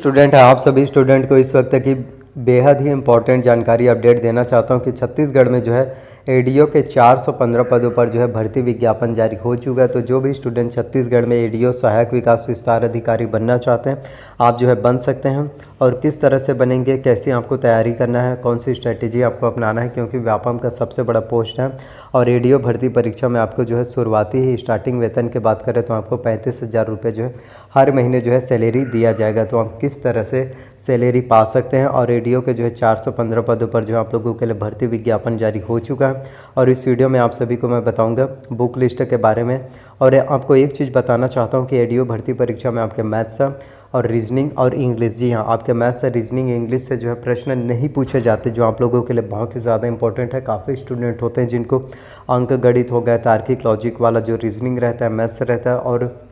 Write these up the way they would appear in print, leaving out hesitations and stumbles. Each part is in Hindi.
स्टूडेंट हैं, आप सभी स्टूडेंट को इस वक्त की बेहद ही इम्पोर्टेंट जानकारी अपडेट देना चाहता हूं कि छत्तीसगढ़ में जो है एडीओ के 415 पदों पर जो है भर्ती विज्ञापन जारी हो चुका है। तो जो भी स्टूडेंट छत्तीसगढ़ में एडीओ सहायक विकास विस्तार अधिकारी बनना चाहते हैं, आप जो है बन सकते हैं। और किस तरह से बनेंगे, कैसे आपको तैयारी करना है, कौन सी स्ट्रेटेजी आपको अपनाना है, क्योंकि व्यापम का सबसे बड़ा पोस्ट है। और एडीओ भर्ती परीक्षा में आपको जो है शुरुआती ही स्टार्टिंग वेतन की बात करें तो आपको 35,000 रुपये जो है हर महीने जो है सैलरी दिया जाएगा। तो आप किस तरह से सैलरी पा सकते हैं। और एडीओ के जो है 415 पदों पर जो आप लोगों के लिए भर्ती विज्ञापन जारी हो चुका है। और इस वीडियो में आप सभी को मैं बताऊंगा बुक लिस्ट के बारे में। और आपको एक चीज़ बताना चाहता हूं कि एडीओ भर्ती परीक्षा में आपके मैथ्स और रीजनिंग और इंग्लिश, जी हाँ, आपके मैथ्स रीजनिंग इंग्लिश से जो है प्रश्न नहीं पूछे जाते, जो आप लोगों के लिए बहुत ही ज़्यादा इंपॉर्टेंट है। काफ़ी स्टूडेंट होते हैं जिनको अंक गणित हो गया, तार्किक लॉजिक वाला जो रीजनिंग रहता है, मैथ्स रहता है, और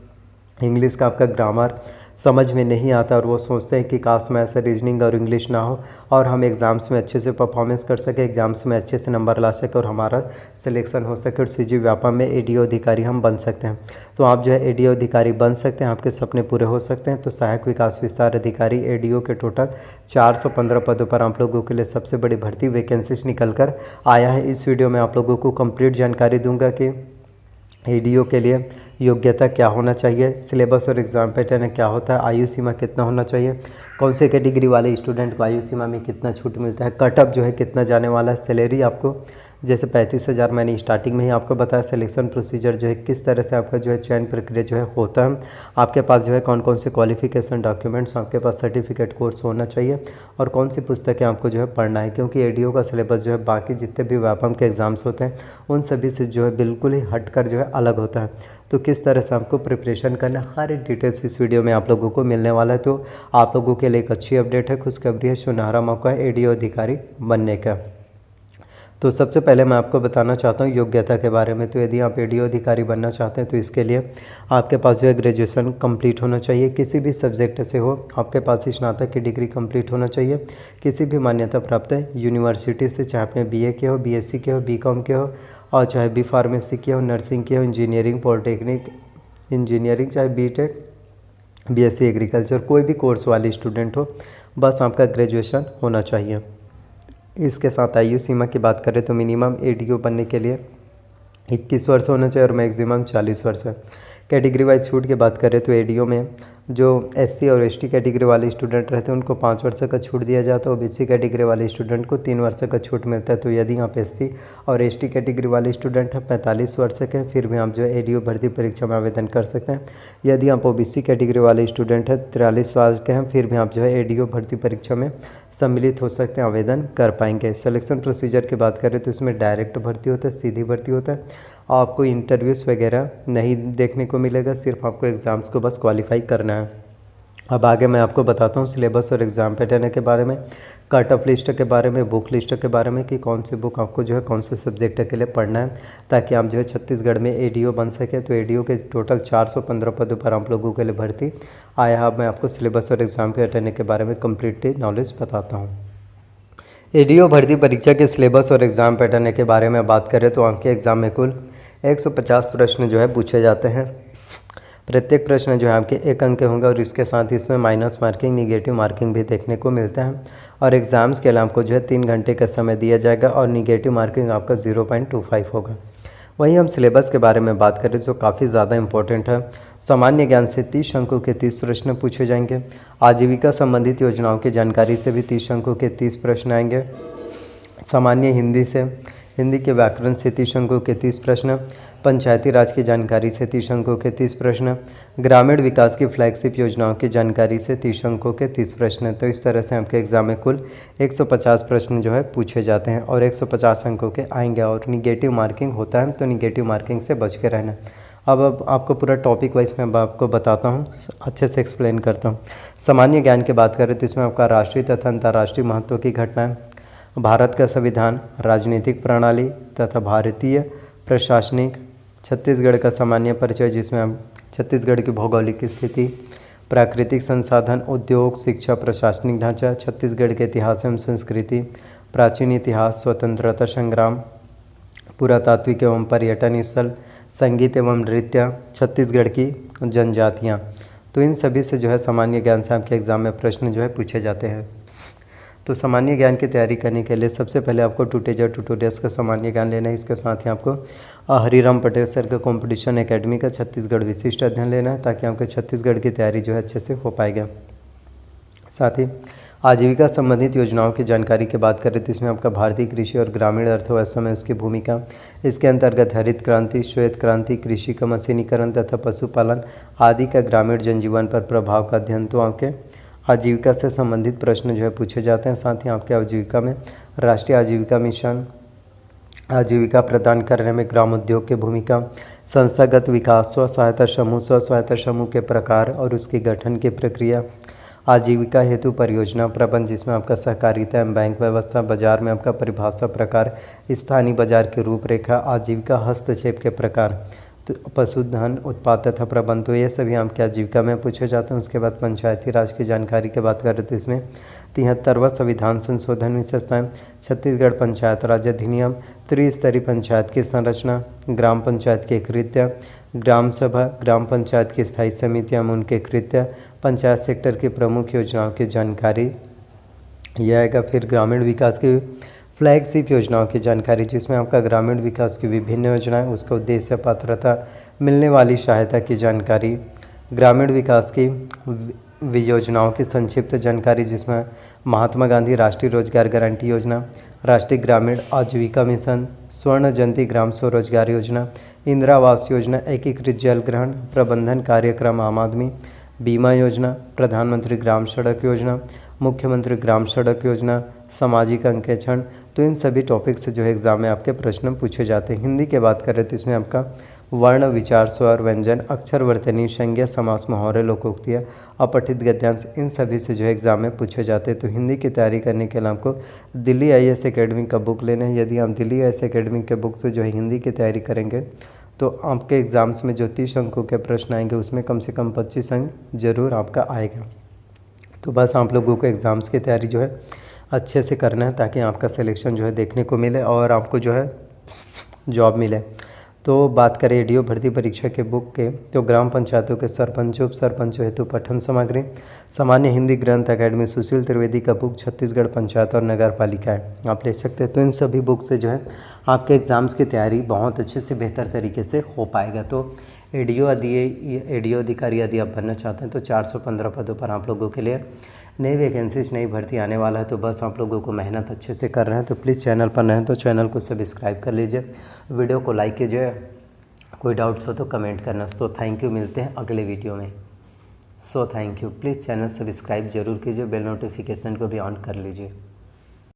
इंग्लिश का आपका ग्रामर समझ में नहीं आता, और वो सोचते हैं कि काश में ऐसा रीजनिंग और इंग्लिश ना हो और हम एग्ज़ाम्स में अच्छे से परफॉर्मेंस कर सके, एग्ज़ाम्स में अच्छे से नंबर ला सके और हमारा सिलेक्शन हो सके और सीजी व्यापम में एडीओ अधिकारी हम बन सकते हैं। तो आप जो है एडीओ अधिकारी बन सकते हैं, आपके सपने पूरे हो सकते हैं। तो सहायक विकास विस्तार अधिकारी एडीओ के टोटल 415 पदों पर आप लोगों के लिए सबसे बड़ी भर्ती वैकेंसीज निकल कर आया है। इस वीडियो में आप लोगों को कंप्लीट जानकारी दूंगा कि एडीओ के लिए योग्यता क्या होना चाहिए, सिलेबस और एग्ज़ाम पैटर्न क्या होता है, आयु सीमा कितना होना चाहिए, कौन से कैटेगरी वाले स्टूडेंट को आयु सीमा में कितना छूट मिलता है, कट ऑफ जो है कितना जाने वाला है, सैलरी आपको जैसे 35,000 मैंने स्टार्टिंग में ही आपको बताया। सिलेक्शन प्रोसीजर जो है किस तरह से आपका जो है चयन प्रक्रिया जो है होता है, आपके पास जो है कौन कौन से क्वालिफिकेशन डॉक्यूमेंट्स, आपके पास सर्टिफिकेट कोर्स होना चाहिए, और कौन सी पुस्तकें आपको जो है पढ़ना है। क्योंकि एडीओ का सिलेबस जो है बाकी जितने भी व्यापम के एग्ज़ाम्स होते हैं उन सभी से जो है बिल्कुल ही हटकर जो है अलग होता है। तो किस तरह से आपको प्रिपरेशन करना है, हर एक डिटेल्स इस वीडियो में आप लोगों को मिलने वाला है। तो आप लोगों के लिए एक अच्छी अपडेट है, खुशखबरी है, सुनहरा मौका है एडीओ अधिकारी बनने का। तो सबसे पहले मैं आपको बताना चाहता हूँ योग्यता के बारे में। तो यदि आप एडीओ अधिकारी बनना चाहते हैं तो इसके लिए आपके पास जो है ग्रेजुएशन कंप्लीट होना चाहिए, किसी भी सब्जेक्ट से हो, आपके पास स्नातक की डिग्री कंप्लीट होना चाहिए, किसी भी मान्यता प्राप्त यूनिवर्सिटी से, चाहे आपने बीए के हो, बीएससी के हो, बीकॉम के हो, और चाहे बी फार्मेसी के हो, नर्सिंग के हो, इंजीनियरिंग, पॉलिटेक्निक इंजीनियरिंग, चाहे बीटेक, बीएससी एग्रीकल्चर, कोई भी कोर्स वाले स्टूडेंट हो, बस आपका ग्रेजुएशन होना चाहिए। इसके साथ आयु सीमा की बात करें तो मिनिमम एडीओ बनने के लिए 21 वर्ष होना चाहिए और मैक्सिमम 40 वर्ष है। कैटेगरी वाइज छूट की बात करें तो एडीओ में जो एससी और एसटी कैटेगरी वाले स्टूडेंट रहते हैं उनको 5 वर्ष का छूट दिया जाता है, और ओबीसी कैटेगरी वाले स्टूडेंट को 3 वर्ष का छूट मिलता है। तो यदि आप एससी और एसटी कैटेगरी वाले स्टूडेंट हैं 45 वर्ष के, फिर भी आप जो है एडीओ भर्ती परीक्षा में आवेदन कर सकते हैं। यदि आप ओबीसी कैटेगरी वाले स्टूडेंट हैं 43 साल के हैं, फिर भी आप जो है एडीओ भर्ती परीक्षा में सम्मिलित हो सकते हैं, आवेदन कर पाएंगे। सिलेक्शन प्रोसीजर की बात करें तो इसमें डायरेक्ट भर्ती होता है, सीधी भर्ती होता है, आपको इंटरव्यूज़ वगैरह नहीं देखने को मिलेगा, सिर्फ आपको एग्ज़ाम्स को बस क्वालिफाई करना है। अब आगे मैं आपको बताता हूँ सिलेबस और एग्ज़ाम पैटर्न के बारे में, कट ऑफ लिस्ट के बारे में, बुक लिस्ट के बारे में कि कौन सी बुक आपको जो है कौन से सब्जेक्ट के लिए पढ़ना है, ताकि आप जो है छत्तीसगढ़ में एडीओ बन सके। तो एडीओ के टोटल 415 पदों पर आप लोगों के लिए भर्ती आया है। मैं आपको सिलेबस और एग्ज़ाम पैटर्न के बारे में कम्प्लीटली नॉलेज बताता हूँ। एडीओ भर्ती परीक्षा के सिलेबस और एग्ज़ाम पैटर्न के बारे में बात करें तो आपके एग्ज़ाम में कुल 150 प्रश्न जो है पूछे जाते हैं। प्रत्येक प्रश्न जो है आपके 1 अंक के होंगे, और इसके साथ ही इसमें माइनस मार्किंग, निगेटिव मार्किंग भी देखने को मिलता है। और एग्ज़ाम्स के लिए आपको जो है 3 घंटे का समय दिया जाएगा, और निगेटिव मार्किंग आपका 0.25 होगा। वहीं हम सिलेबस के बारे में बात करें जो काफ़ी ज़्यादा इंपॉर्टेंट है। सामान्य ज्ञान से 30 अंकों के 30 प्रश्न पूछे जाएंगे। आजीविका संबंधित योजनाओं की जानकारी से भी 30 अंकों के 30 प्रश्न आएंगे। सामान्य हिंदी से, हिंदी के व्याकरण से 30 अंकों के 30 प्रश्न, पंचायती राज की जानकारी से 30 अंकों के 30 प्रश्न, ग्रामीण विकास की फ्लैगशिप योजनाओं की जानकारी से 30 अंकों के 30 प्रश्न। तो इस तरह से आपके एग्ज़ाम में कुल 150 प्रश्न जो है पूछे जाते हैं, और 150 अंकों के आएंगे। और निगेटिव मार्किंग होता है, तो निगेटिव मार्किंग से बच के रहना। अब आपको पूरा टॉपिक वाइज मैं आपको बताता हूँ, अच्छे से एक्सप्लेन करता हूँ। सामान्य ज्ञान की बात करें तो इसमें आपका राष्ट्रीय तथा अंतर्राष्ट्रीय महत्व की घटनाएँ, भारत का संविधान, राजनीतिक प्रणाली तथा भारतीय प्रशासनिक, छत्तीसगढ़ का सामान्य परिचय जिसमें हम छत्तीसगढ़ की भौगोलिक स्थिति, प्राकृतिक संसाधन, उद्योग, शिक्षा, प्रशासनिक ढांचा, छत्तीसगढ़ के इतिहास एवं संस्कृति, प्राचीन इतिहास, स्वतंत्रता संग्राम, पुरातात्विक एवं पर्यटन स्थल, संगीत एवं नृत्य, छत्तीसगढ़ की जनजातियाँ। तो इन सभी से जो है सामान्य ज्ञान से आपके एग्ज़ाम में प्रश्न जो है पूछे जाते हैं। तो सामान्य ज्ञान की तैयारी करने के लिए सबसे पहले आपको टूटेजर ट्यूटोरियल्स का सामान्य ज्ञान लेना है। इसके साथ ही आपको हरिराम पटेल सर का कंपटीशन एकेडमी का छत्तीसगढ़ विशिष्ट अध्ययन लेना है, ताकि आपके छत्तीसगढ़ की तैयारी जो है अच्छे से हो पाएगा। साथ ही आजीविका संबंधित योजनाओं की जानकारी की बात करें तो इसमें आपका भारतीय कृषि और ग्रामीण अर्थव्यवस्था में उसकी भूमिका, इसके अंतर्गत हरित क्रांति, श्वेत क्रांति, कृषि का मशीनीकरण तथा पशुपालन आदि का ग्रामीण जनजीवन पर प्रभाव का अध्ययन। तो आपके आजीविका से संबंधित प्रश्न जो है पूछे जाते हैं। साथ ही आपके आजीविका में राष्ट्रीय आजीविका मिशन, आजीविका प्रदान करने में ग्राम उद्योग की भूमिका, संस्थागत विकास, स्व सहायता समूह के प्रकार और उसके गठन की प्रक्रिया, आजीविका हेतु परियोजना प्रबंध जिसमें आपका सहकारिता एवं बैंक व्यवस्था, बाजार में आपका परिभाषा प्रकार, स्थानीय बाजार की रूपरेखा, आजीविका हस्तक्षेप के प्रकार, तो पशुधन उत्पाद तथा प्रबंध, तो ये सभी आपके आजीविका में पूछे जाते हैं। उसके बाद पंचायती राज की जानकारी की बात करें तो इसमें 73वां संविधान संशोधन विशेषताएं, छत्तीसगढ़ पंचायत राज अधिनियम, त्रिस्तरीय पंचायत की संरचना, ग्राम पंचायत के कृत्य, ग्राम सभा, ग्राम पंचायत की स्थायी समितियां उनके कृत्य, पंचायत सेक्टर की प्रमुख योजनाओं की जानकारी यह आएगा। फिर ग्रामीण विकास की फ्लैगशिप योजनाओं की जानकारी, जिसमें आपका ग्रामीण विकास की विभिन्न योजनाएं, उसका उद्देश्य, पात्रता, मिलने वाली सहायता की जानकारी, ग्रामीण विकास की योजनाओं की संक्षिप्त जानकारी, जिसमें महात्मा गांधी राष्ट्रीय रोजगार गारंटी योजना, राष्ट्रीय ग्रामीण आजीविका मिशन, स्वर्ण जयंती ग्राम स्वरोजगार योजना, इंदिरा आवास योजना, एकीकृत जल ग्रहण प्रबंधन कार्यक्रम आम आदमी, बीमा योजना, प्रधानमंत्री ग्राम सड़क योजना, मुख्यमंत्री ग्राम सड़क योजना, सामाजिक अंकेक्षण। तो इन सभी टॉपिक से जो है एग्ज़ाम में आपके प्रश्न पूछे जाते हैं। हिंदी की बात करें तो इसमें आपका वर्ण, विचार, स्वर, व्यंजन, अक्षर, वर्तनी, संज्ञा, समास, मुहावरे, लोकोक्तियाँ, अपठित गद्यांश, इन सभी से जो है एग्ज़ाम में पूछे जाते हैं। तो हिंदी की तैयारी करने के लिए आपको दिल्ली IAS एकेडमी का बुक लेना है। यदि आप दिल्ली IAS एकेडमी के बुक से जो है हिंदी की तैयारी करेंगे तो आपके एग्ज़ाम्स में जो 30 अंकों के प्रश्न आएंगे उसमें कम से कम 25 अंक जरूर आपका आएगा। तो बस आप लोगों को एग्ज़ाम्स की तैयारी जो है अच्छे से करना है, ताकि आपका सिलेक्शन जो है देखने को मिले और आपको जो है जॉब मिले। तो बात करें एडीओ भर्ती परीक्षा के बुक के, तो ग्राम पंचायतों के सरपंचों, उप सरपंचों हेतु पठन सामग्री, सामान्य हिंदी ग्रंथ अकेडमी सुशील त्रिवेदी का बुक, छत्तीसगढ़ पंचायत और नगर पालिका है, आप ले सकते हैं। तो इन सभी बुक से जो है आपके एग्ज़ाम्स की तैयारी बहुत अच्छे से बेहतर तरीके से हो पाएगा। तो एडीओ अधिकारी यदि आप बनना चाहते हैं तो 415 पदों पर आप लोगों के लिए नई वैकेंसीज, नई भर्ती आने वाला है। तो बस आप लोगों को मेहनत अच्छे से कर रहे हैं। तो प्लीज़ चैनल पर नए हैं तो चैनल को सब्सक्राइब कर लीजिए, वीडियो को लाइक कीजिए, कोई डाउट्स हो तो कमेंट करना। सो थैंक यू, मिलते हैं अगले वीडियो में। So thank you, please channel subscribe जरूर कीजिए, बेल नोटिफिकेशन को भी ऑन कर लीजिए।